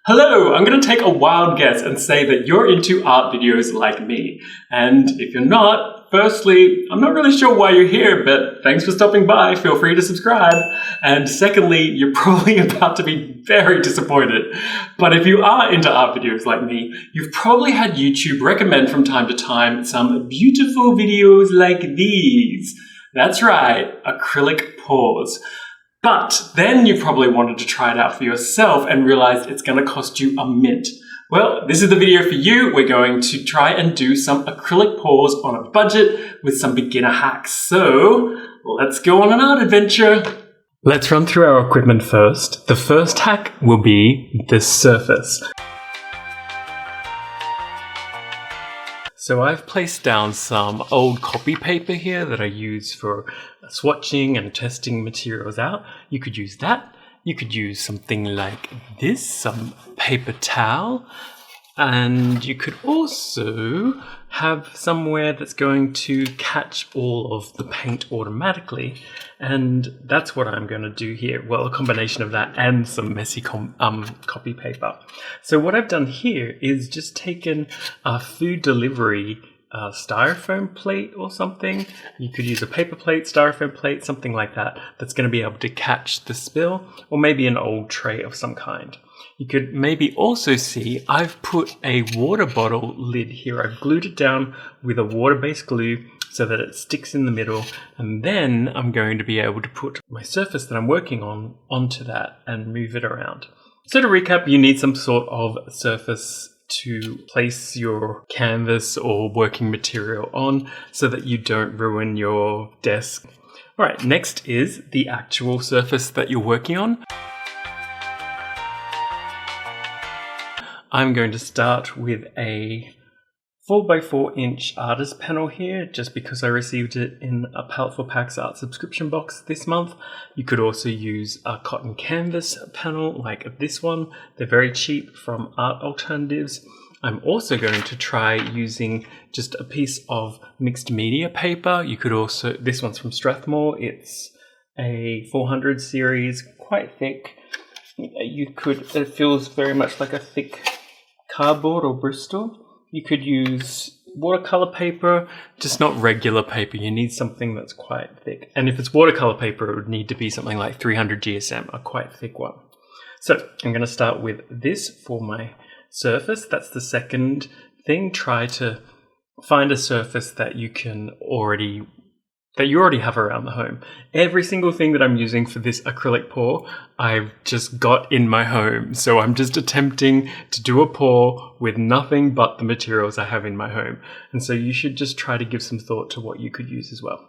Hello, I'm going to take a wild guess and say that you're into art videos like me. And if you're not, firstly, I'm not really sure why you're here, but thanks for stopping by. Feel free to subscribe. And secondly, you're probably about to be very disappointed. But if you are into art videos like me, you've probably had YouTube recommend from time to time some beautiful videos like these. That's right, acrylic pours. But then you probably wanted to try it out for yourself and realized it's going to cost you a mint. Well, this is the video for you. We're going to try and do some acrylic pours on a budget with some beginner hacks. So let's go on an art adventure. Let's run through our equipment first. The first hack will be the surface. So I've placed down some old copy paper here that I use for swatching and testing materials out. You could use that. You could use something like this, some paper towel. And you could also have somewhere that's going to catch all of the paint automatically. And that's what I'm going to do here. Well, a combination of that and some messy copy paper. So what I've done here is just taken a food delivery styrofoam plate or something. You could use a paper plate, styrofoam plate, something like that, that's going to be able to catch the spill, or maybe an old tray of some kind. You could maybe also see I've put a water bottle lid here. I've glued it down with a water-based glue so that it sticks in the middle, and then I'm going to be able to put my surface that I'm working on onto that and move it around. So to recap, you need some sort of surface to place your canvas or working material on so that you don't ruin your desk. All right, next is the actual surface that you're working on. I'm going to start with a 4x4 inch artist panel here, just because I received it in a Paletteful Packs art subscription box this month. You could also use a cotton canvas panel like this one. They're very cheap from Art Alternatives. I'm also going to try using just a piece of mixed media paper. You could also, this one's from Strathmore. It's a 400 series, quite thick. It feels very much like a thick cardboard or Bristol. You could use watercolor paper, just not regular paper. You need something that's quite thick. And if it's watercolor paper, it would need to be something like 300 GSM, a quite thick one. So I'm going to start with this for my surface. That's the second thing. Try to find a surface that you already have around the home. Every single thing that I'm using for this acrylic pour, I've just got in my home. So I'm just attempting to do a pour with nothing but the materials I have in my home. And so you should just try to give some thought to what you could use as well.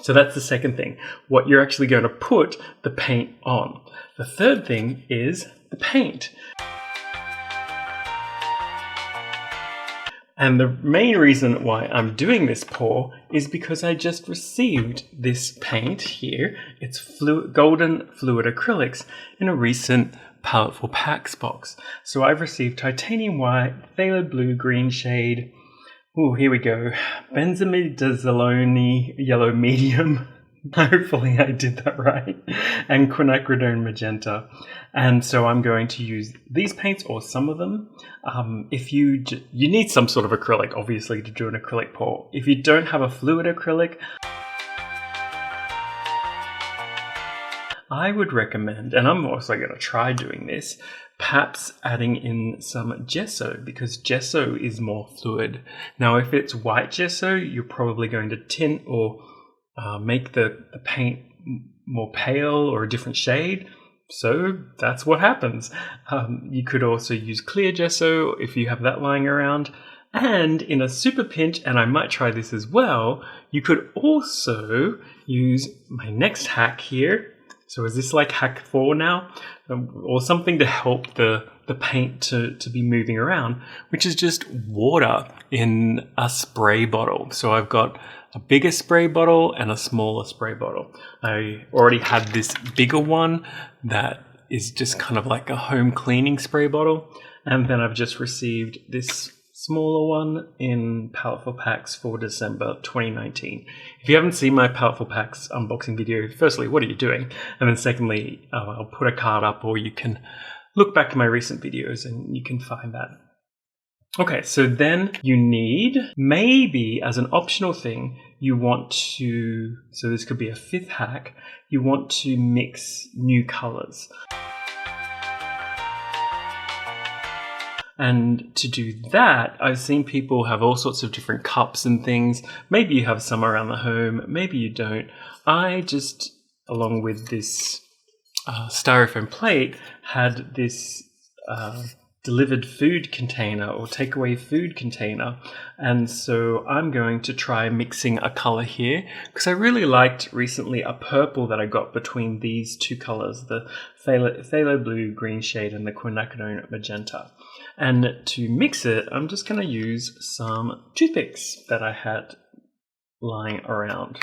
So that's the second thing, what you're actually going to put the paint on. The third thing is the paint. And the main reason why I'm doing this pour is because I just received this paint here. It's golden fluid acrylics in a recent Paletteful Packs box. So I've received titanium white, phthalo blue, green shade. Oh, here we go. Benzimidazolone yellow medium. Hopefully I did that right. And quinacridone magenta. And so I'm going to use these paints, or some of them. If you need some sort of acrylic, obviously, to do an acrylic pour. If you don't have a fluid acrylic, I would recommend, and I'm also going to try doing this, perhaps adding in some gesso, because gesso is more fluid. Now, if it's white gesso, you're probably going to tint or make the paint more pale or a different shade. So that's what happens. You could also use clear gesso if you have that lying around. And in a super pinch, and I might try this as well, you could also use my next hack here. So is this like hack 4 now? Or something to help the paint to be moving around, which is just water in a spray bottle. So I've got a bigger spray bottle and a smaller spray bottle. I already had this bigger one that is just kind of like a home cleaning spray bottle. And then I've just received this smaller one in Paletteful Packs for December 2019. If you haven't seen my Paletteful Packs unboxing video, firstly, what are you doing? And then secondly, I'll put a card up, or you can look back at my recent videos and you can find that. Okay, so then you need, maybe as an optional thing, you want to, so this could be a fifth hack, you want to mix new colors. And to do that, I've seen people have all sorts of different cups and things. Maybe you have some around the home, maybe you don't. I just, along with this styrofoam plate, had this delivered food container or takeaway food container. And so I'm going to try mixing a color here because I really liked recently a purple that I got between these two colors, the phthalo blue green shade and the quinacridone magenta. And to mix it, I'm just going to use some toothpicks that I had lying around.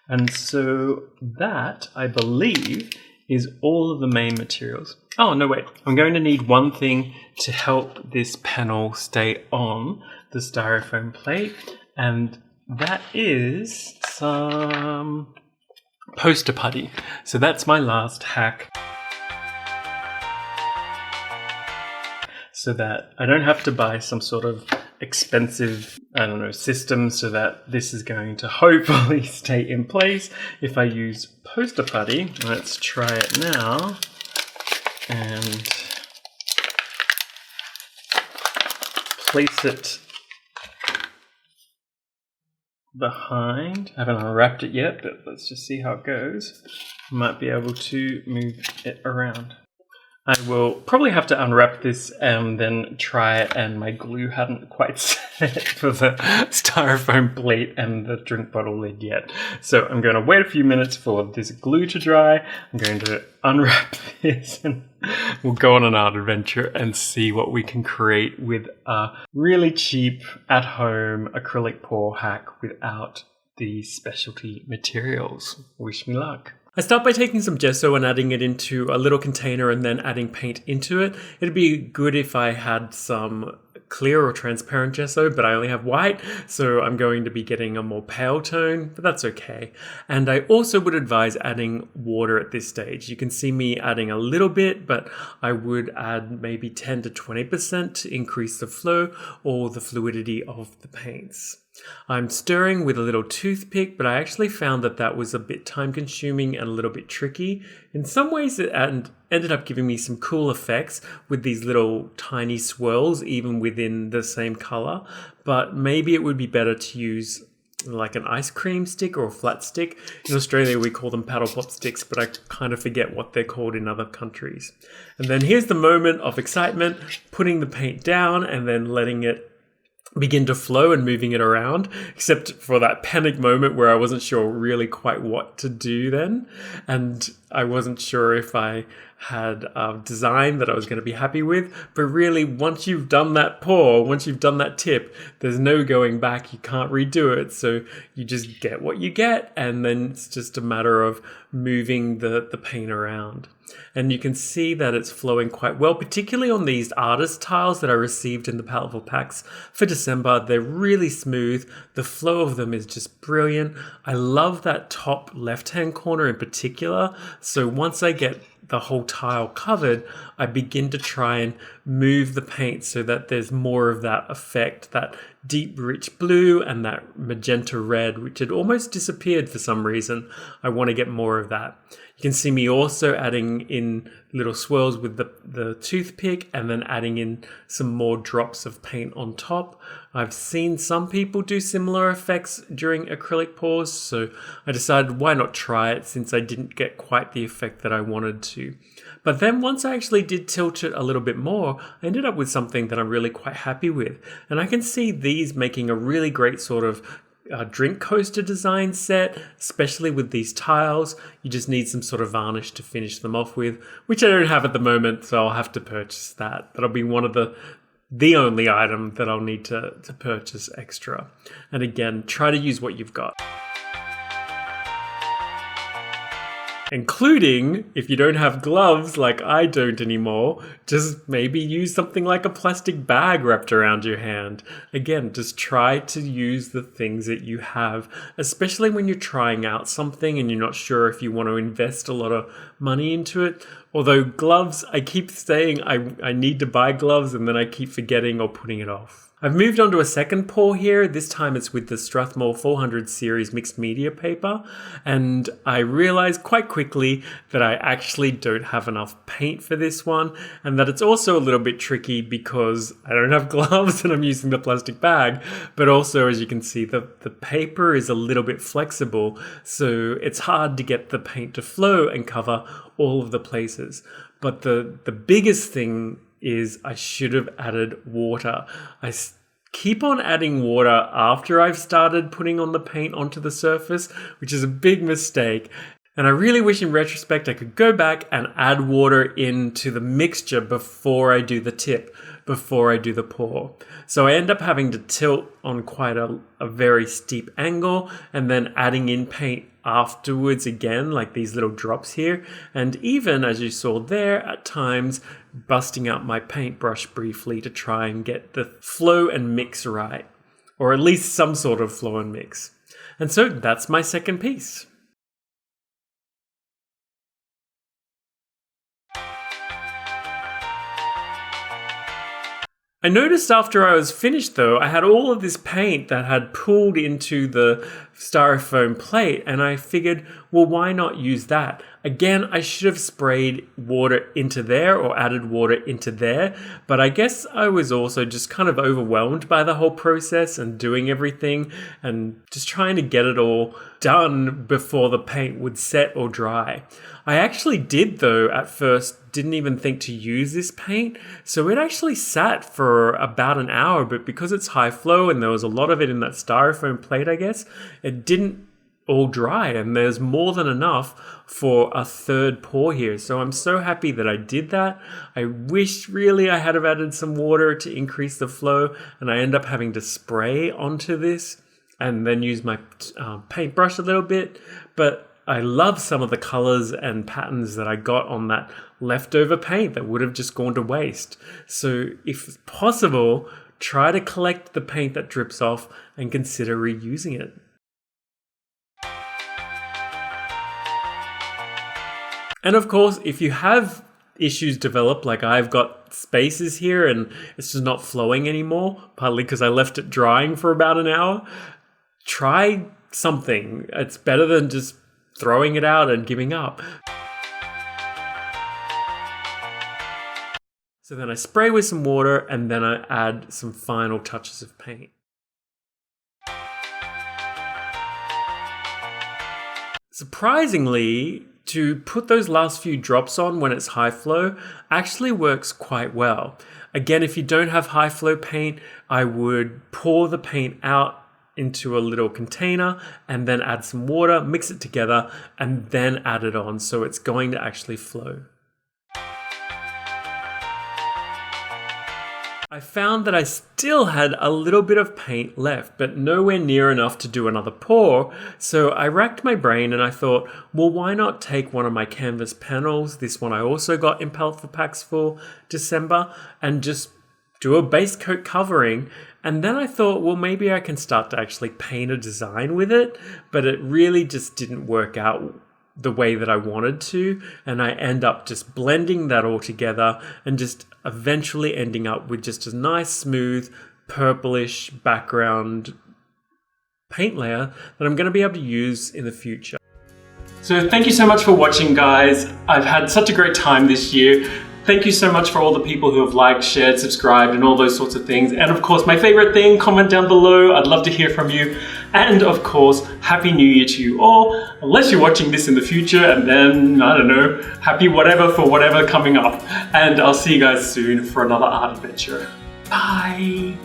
And so that, I believe, is all of the main materials. Oh, no, wait. I'm going to need one thing to help this panel stay on the styrofoam plate, and that is some poster putty. So that's my last hack, so that I don't have to buy some sort of expensive, system, so that this is going to hopefully stay in place. If I use poster putty, let's try it now, and place it behind. I haven't unwrapped it yet, but let's just see how it goes. Might be able to move it around. I will probably have to unwrap this and then try it, and my glue hadn't quite set for the styrofoam plate and the drink bottle lid yet. So I'm going to wait a few minutes for this glue to dry. I'm going to unwrap this and we'll go on an art adventure and see what we can create with a really cheap at-home acrylic pour hack without the specialty materials. Wish me luck. I start by taking some gesso and adding it into a little container and then adding paint into it. It'd be good if I had some clear or transparent gesso, but I only have white, so I'm going to be getting a more pale tone, but that's okay. And I also would advise adding water at this stage. You can see me adding a little bit, but I would add maybe 10 to 20% to increase the flow or the fluidity of the paints. I'm stirring with a little toothpick, but I actually found that that was a bit time consuming and a little bit tricky. In some ways it ended up giving me some cool effects with these little tiny swirls even within the same color, but maybe it would be better to use like an ice cream stick or a flat stick. In Australia we call them paddle pop sticks, but I kind of forget what they're called in other countries. And then here's the moment of excitement, putting the paint down and then letting it begin to flow and moving it around, except for that panic moment where I wasn't sure really quite what to do then. And I wasn't sure if I had a design that I was going to be happy with. But really, once you've done that pour, once you've done that tip, there's no going back. You can't redo it. So you just get what you get. And then it's just a matter of moving the paint around. And you can see that it's flowing quite well, particularly on these artist tiles that I received in the Paletteful packs for December. They're really smooth. The flow of them is just brilliant. I love that top left-hand corner in particular. So once I get the whole tile covered, I begin to try and move the paint so that there's more of that effect, that deep rich blue and that magenta red, which had almost disappeared for some reason. I want to get more of that. You can see me also adding in little swirls with the toothpick and then adding in some more drops of paint on top. I've seen some people do similar effects during acrylic pours, so I decided why not try it since I didn't get quite the effect that I wanted to. But then once I actually did tilt it a little bit more, I ended up with something that I'm really quite happy with. And I can see these making a really great sort of drink coaster design set, especially with these tiles. You just need some sort of varnish to finish them off with, which I don't have at the moment, so I'll have to purchase that. That'll be one of the only item that I'll need to purchase extra. And again, try to use what you've got. Including, if you don't have gloves like I don't anymore, just maybe use something like a plastic bag wrapped around your hand. Again, just try to use the things that you have, especially when you're trying out something and you're not sure if you want to invest a lot of money into it. Although gloves, I keep saying I need to buy gloves and then I keep forgetting or putting it off. I've moved on to a second pour here. This time it's with the Strathmore 400 series mixed media paper. And I realized quite quickly that I actually don't have enough paint for this one. And that it's also a little bit tricky because I don't have gloves and I'm using the plastic bag. But also, as you can see, the paper is a little bit flexible. So it's hard to get the paint to flow and cover all of the places. But the biggest thing is I should have added water. I keep on adding water after I've started putting on the paint onto the surface, which is a big mistake. And I really wish in retrospect I could go back and add water into the mixture before I do the tip, before I do the pour. So I end up having to tilt on quite a very steep angle and then adding in paint afterwards again, like these little drops here. And even, as you saw there, at times busting out my paintbrush briefly to try and get the flow and mix right, or at least some sort of flow and mix. And so that's my second piece. I noticed after I was finished though, I had all of this paint that had pooled into the styrofoam plate, and I figured, well, why not use that? Again, I should have sprayed water into there or added water into there, but I guess I was also just kind of overwhelmed by the whole process and doing everything and just trying to get it all done before the paint would set or dry. I actually did though at first, didn't even think to use this paint, so it actually sat for about an hour, but because it's high flow and there was a lot of it in that styrofoam plate, I guess, it didn't all dry, and there's more than enough for a third pour here. So I'm so happy that I did that. I wish really I had have added some water to increase the flow, and I end up having to spray onto this and then use my paintbrush a little bit. But I love some of the colors and patterns that I got on that leftover paint that would have just gone to waste. So if possible, try to collect the paint that drips off and consider reusing it. And of course, if you have issues develop, like I've got spaces here and it's just not flowing anymore, partly because I left it drying for about an hour, try something. It's better than just throwing it out and giving up. So then I spray with some water and then I add some final touches of paint. Surprisingly, to put those last few drops on when it's high flow actually works quite well. Again, if you don't have high flow paint, I would pour the paint out into a little container and then add some water, mix it together, and then add it on so it's going to actually flow. I found that I still had a little bit of paint left, but nowhere near enough to do another pour. So I racked my brain and I thought, well, why not take one of my canvas panels, this one I also got in Paletteful packs for December, and just do a base coat covering. And then I thought, well, maybe I can start to actually paint a design with it, but it really just didn't work out the way that I wanted to, and I end up just blending that all together and just eventually ending up with just a nice smooth purplish background paint layer that I'm going to be able to use in the future. So thank you so much for watching, guys. I've had such a great time this year. Thank you so much for all the people who have liked, shared, subscribed, and all those sorts of things. And of course, my favorite thing, comment down below. I'd love to hear from you. And of course, Happy New Year to you all. Unless you're watching this in the future, and then, I don't know, happy whatever for whatever coming up. And I'll see you guys soon for another art adventure. Bye.